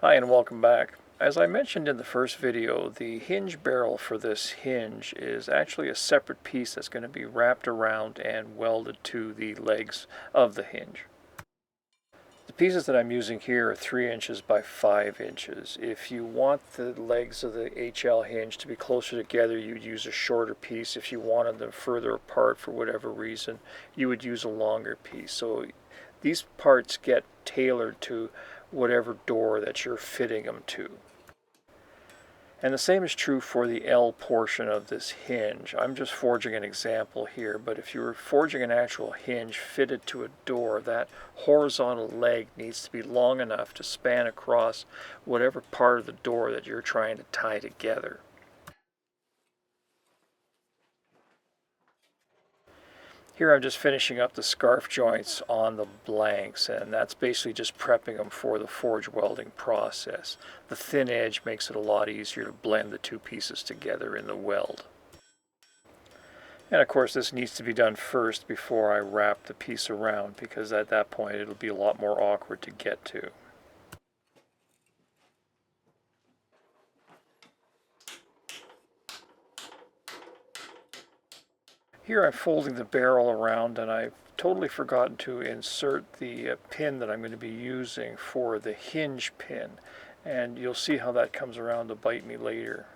Hi and welcome back. As I mentioned in the first video, the hinge barrel for this hinge is actually a separate piece that's going to be wrapped around and welded to the legs of the hinge. The pieces that I'm using here are 3 inches by 5 inches. If you want the legs of the HL hinge to be closer together, you'd use a shorter piece. If you wanted them further apart for whatever reason, you would use a longer piece. So these parts get tailored to whatever door that you're fitting them to. And the same is true for the L portion of this hinge. I'm just forging an example here, but if you were forging an actual hinge fitted to a door, that horizontal leg needs to be long enough to span across whatever part of the door that you're trying to tie together. Here I'm just finishing up the scarf joints on the blanks, and that's basically just prepping them for the forge welding process. The thin edge makes it a lot easier to blend the two pieces together in the weld. And of course this needs to be done first before I wrap the piece around, because at that point it'll be a lot more awkward to get to. Here I'm folding the barrel around, and I've totally forgotten to insert the pin that I'm going to be using for the hinge pin, and you'll see how that comes around to bite me later.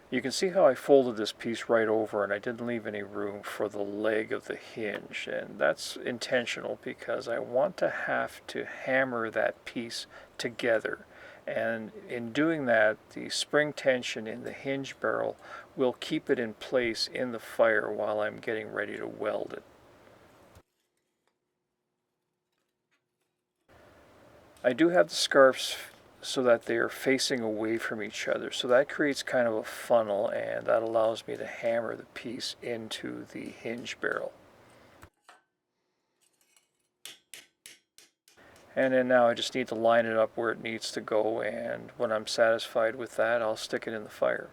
You can see how I folded this piece right over, and I didn't leave any room for the leg of the hinge, and that's intentional because I want to have to hammer that piece together, and in doing that the spring tension in the hinge barrel will keep it in place in the fire while I'm getting ready to weld it. I do have the scarves so that they are facing away from each other. So that creates kind of a funnel, and that allows me to hammer the piece into the hinge barrel. And then now I just need to line it up where it needs to go, and when I'm satisfied with that, I'll stick it in the fire.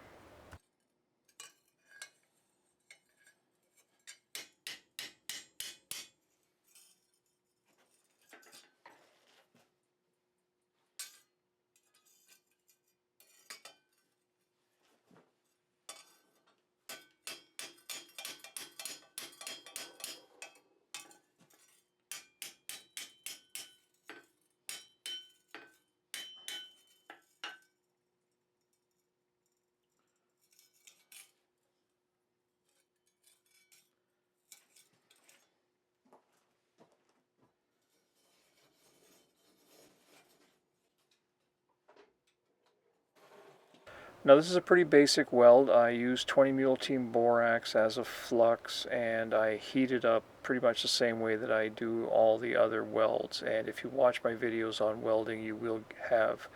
Now this is a pretty basic weld. I use 20 mule team borax as a flux, and I heat it up pretty much the same way that I do all the other welds. And if you watch my videos on welding, you will have,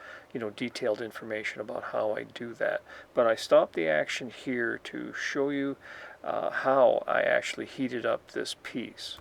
detailed information about how I do that. But I stopped the action here to show you how I actually heated up this piece.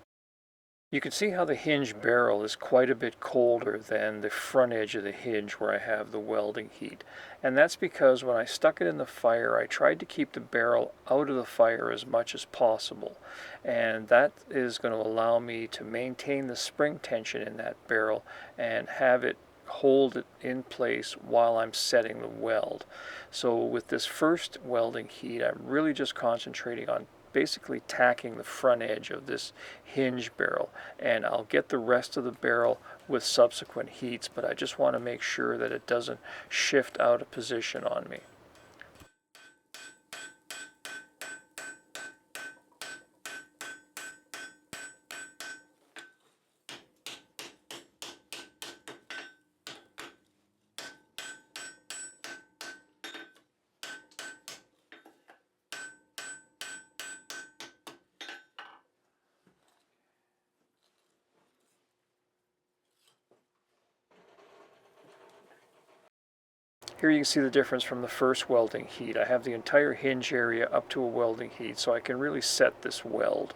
You can see how the hinge barrel is quite a bit colder than the front edge of the hinge where I have the welding heat. And that's because when I stuck it in the fire, I tried to keep the barrel out of the fire as much as possible. And that is going to allow me to maintain the spring tension in that barrel and have it hold it in place while I'm setting the weld. So with this first welding heat, I'm really just concentrating on basically tacking the front edge of this hinge barrel, and I'll get the rest of the barrel with subsequent heats, but I just want to make sure that it doesn't shift out of position on me. Here you can see the difference from the first welding heat. I have the entire hinge area up to a welding heat, so I can really set this weld.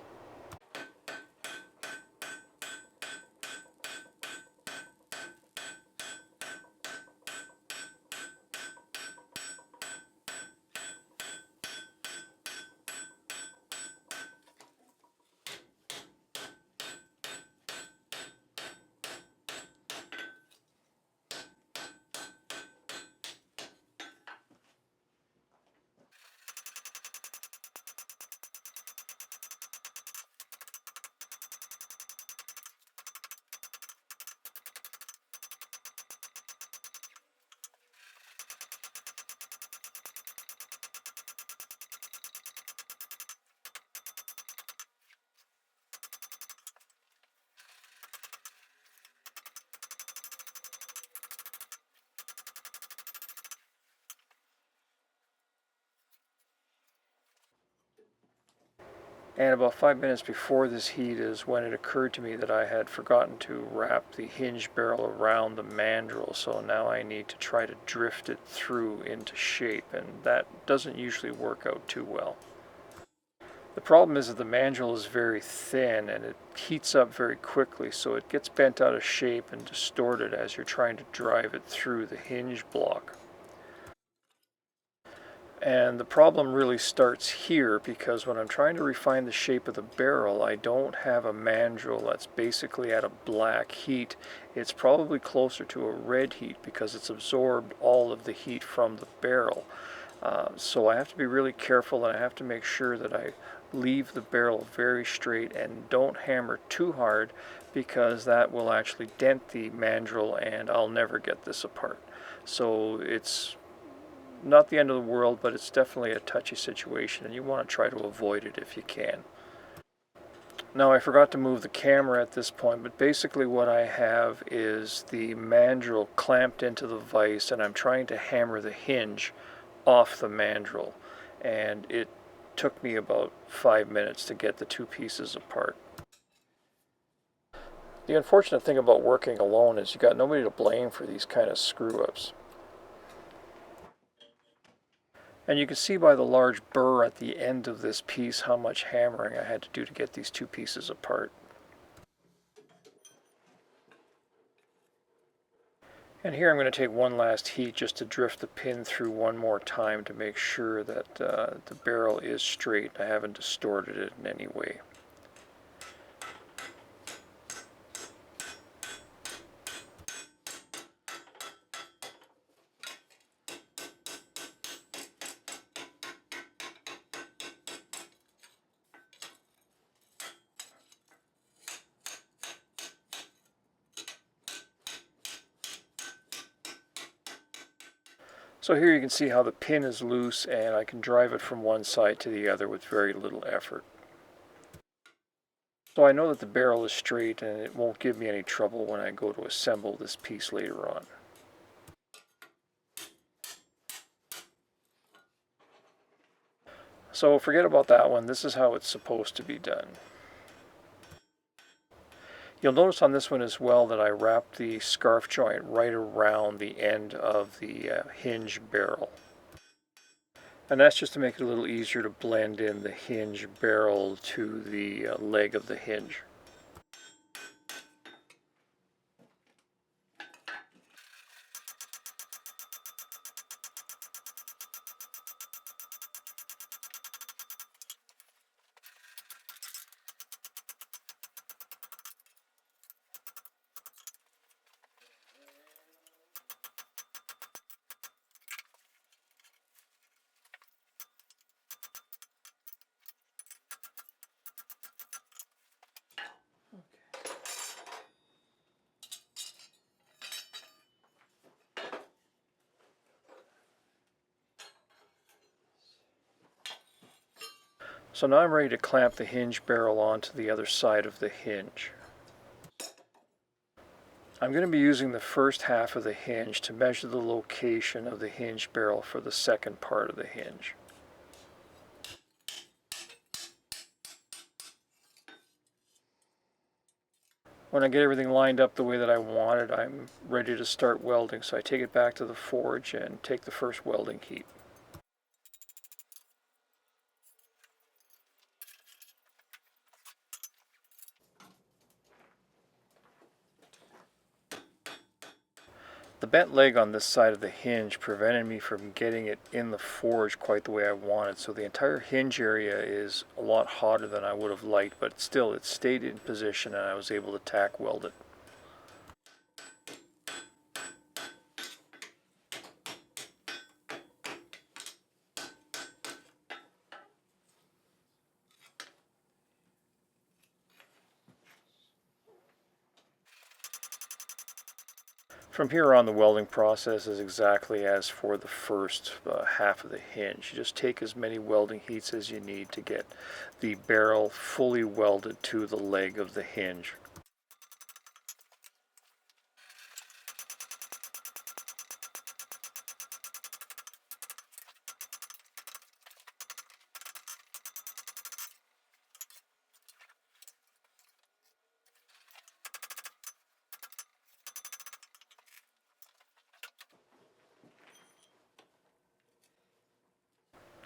And about 5 minutes before this heat is when it occurred to me that I had forgotten to wrap the hinge barrel around the mandrel, so now I need to try to drift it through into shape, and that doesn't usually work out too well. The problem is that the mandrel is very thin and it heats up very quickly, so it gets bent out of shape and distorted as you're trying to drive it through the hinge block. And the problem really starts here because when I'm trying to refine the shape of the barrel, I don't have a mandrel that's basically at a black heat. It's probably closer to a red heat because it's absorbed all of the heat from the barrel. So I have to be really careful, and I have to make sure that I leave the barrel very straight and don't hammer too hard, because that will actually dent the mandrel and I'll never get this apart. So it's not the end of the world, but it's definitely a touchy situation, and you want to try to avoid it if you can. Now, I forgot to move the camera at this point, but basically what I have is the mandrel clamped into the vise, and I'm trying to hammer the hinge off the mandrel, and it took me about 5 minutes to get the two pieces apart. The unfortunate thing about working alone is you got nobody to blame for these kind of screw-ups. And you can see by the large burr at the end of this piece how much hammering I had to do to get these two pieces apart. And here I'm going to take one last heat just to drift the pin through one more time to make sure that the barrel is straight. I haven't distorted it in any way. So here you can see how the pin is loose and I can drive it from one side to the other with very little effort. So I know that the barrel is straight and it won't give me any trouble when I go to assemble this piece later on. So forget about that one. This is how it's supposed to be done. You'll notice on this one as well that I wrapped the scarf joint right around the end of the hinge barrel. And that's just to make it a little easier to blend in the hinge barrel to the leg of the hinge. So now I'm ready to clamp the hinge barrel onto the other side of the hinge. I'm going to be using the first half of the hinge to measure the location of the hinge barrel for the second part of the hinge. When I get everything lined up the way that I want it, I'm ready to start welding. So I take it back to the forge and take the first welding heat. The bent leg on this side of the hinge prevented me from getting it in the forge quite the way I wanted, so the entire hinge area is a lot hotter than I would have liked, but still it stayed in position and I was able to tack weld it. From here on, the welding process is exactly as for the first half of the hinge. You just take as many welding heats as you need to get the barrel fully welded to the leg of the hinge.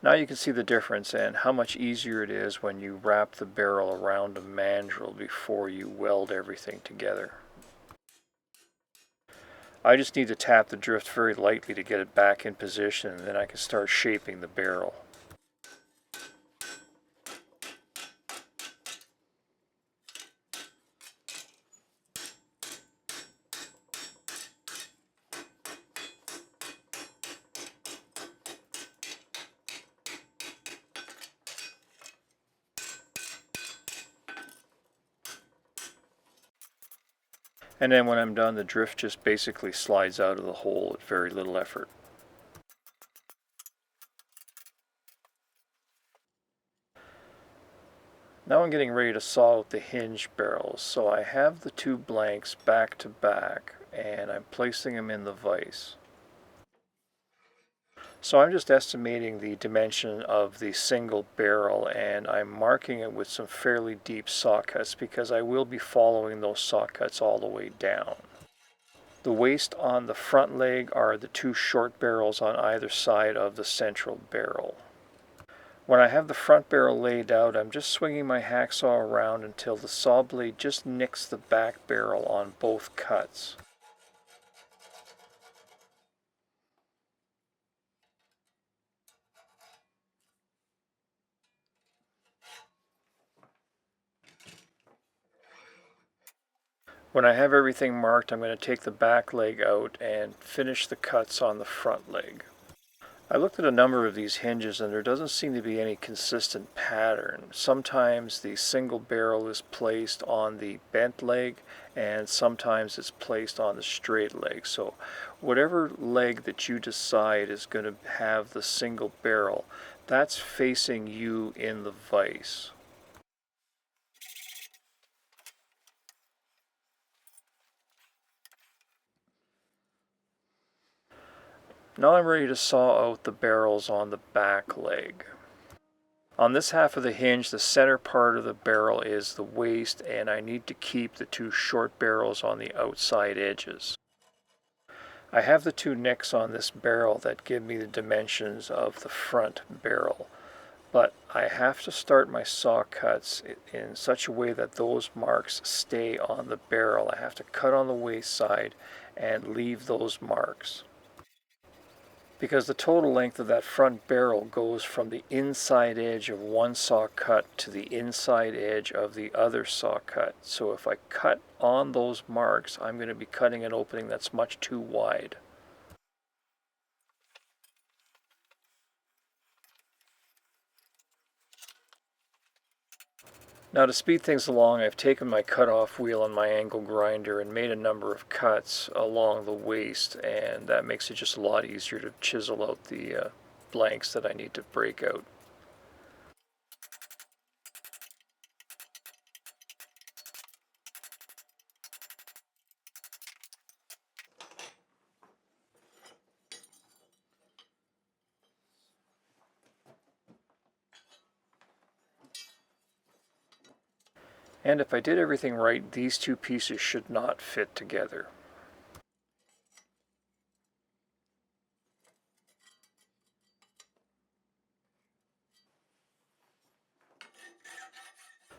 Now you can see the difference and how much easier it is when you wrap the barrel around a mandrel before you weld everything together. I just need to tap the drift very lightly to get it back in position, and then I can start shaping the barrel. And then when I'm done, the drift just basically slides out of the hole at very little effort. Now I'm getting ready to saw out the hinge barrels, so I have the two blanks back to back and I'm placing them in the vise. So I'm just estimating the dimension of the single barrel and I'm marking it with some fairly deep saw cuts because I will be following those saw cuts all the way down. The waist on the front leg are the two short barrels on either side of the central barrel. When I have the front barrel laid out, I'm just swinging my hacksaw around until the saw blade just nicks the back barrel on both cuts. When I have everything marked, I'm going to take the back leg out and finish the cuts on the front leg. I looked at a number of these hinges and there doesn't seem to be any consistent pattern. Sometimes the single barrel is placed on the bent leg and sometimes it's placed on the straight leg. So whatever leg that you decide is going to have the single barrel, that's facing you in the vise. Now I'm ready to saw out the barrels on the back leg. On this half of the hinge, the center part of the barrel is the waist, and I need to keep the two short barrels on the outside edges. I have the two nicks on this barrel that give me the dimensions of the front barrel, but I have to start my saw cuts in such a way that those marks stay on the barrel. I have to cut on the waist side and leave those marks, because the total length of that front barrel goes from the inside edge of one saw cut to the inside edge of the other saw cut. So if I cut on those marks, I'm going to be cutting an opening that's much too wide. Now to speed things along, I've taken my cutoff wheel and my angle grinder and made a number of cuts along the waist, and that makes it just a lot easier to chisel out the blanks that I need to break out. And if I did everything right, these two pieces should not fit together.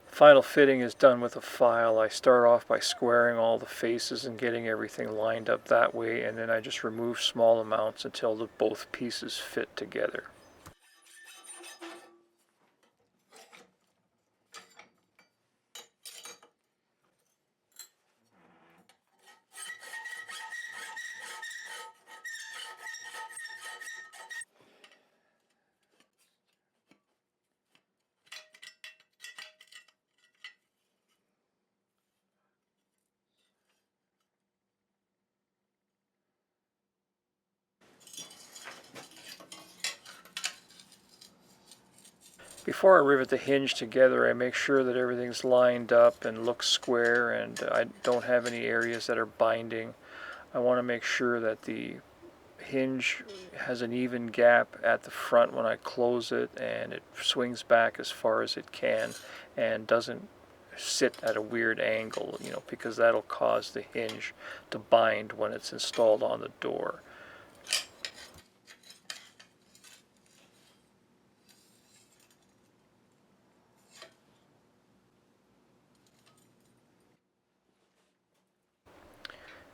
Final fitting is done with a file. I start off by squaring all the faces and getting everything lined up that way, and then I just remove small amounts until both pieces fit together. Before I rivet the hinge together, I make sure that everything's lined up and looks square and I don't have any areas that are binding. I want to make sure that the hinge has an even gap at the front when I close it, and it swings back as far as it can and doesn't sit at a weird angle, because that'll cause the hinge to bind when it's installed on the door.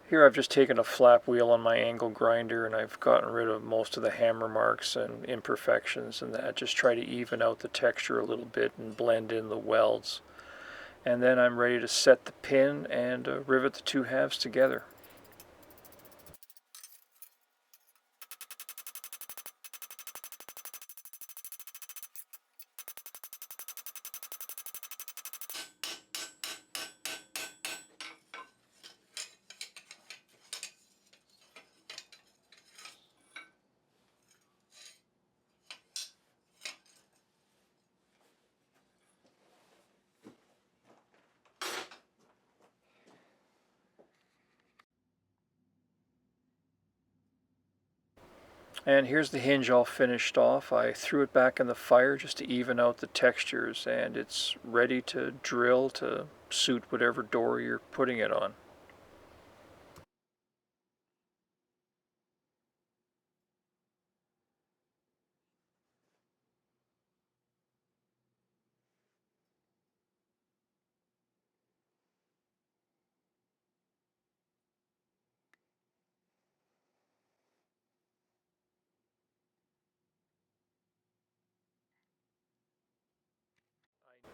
Here I've just taken a flap wheel on my angle grinder and I've gotten rid of most of the hammer marks and imperfections and that. Just try to even out the texture a little bit and blend in the welds. And then I'm ready to set the pin and rivet the two halves together. And here's the hinge all finished off. I threw it back in the fire just to even out the textures, and it's ready to drill to suit whatever door you're putting it on.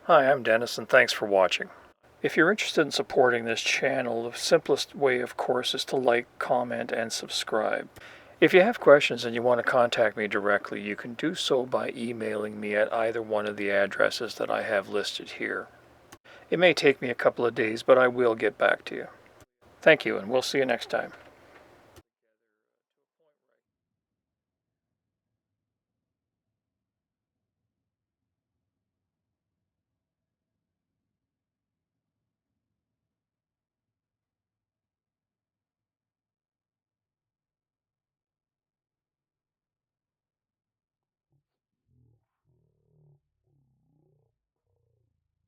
Hi, I'm Dennis, and thanks for watching. If you're interested in supporting this channel, the simplest way, of course, is to like, comment, and subscribe. If you have questions and you want to contact me directly, you can do so by emailing me at either one of the addresses that I have listed here. It may take me a couple of days, but I will get back to you. Thank you, and we'll see you next time.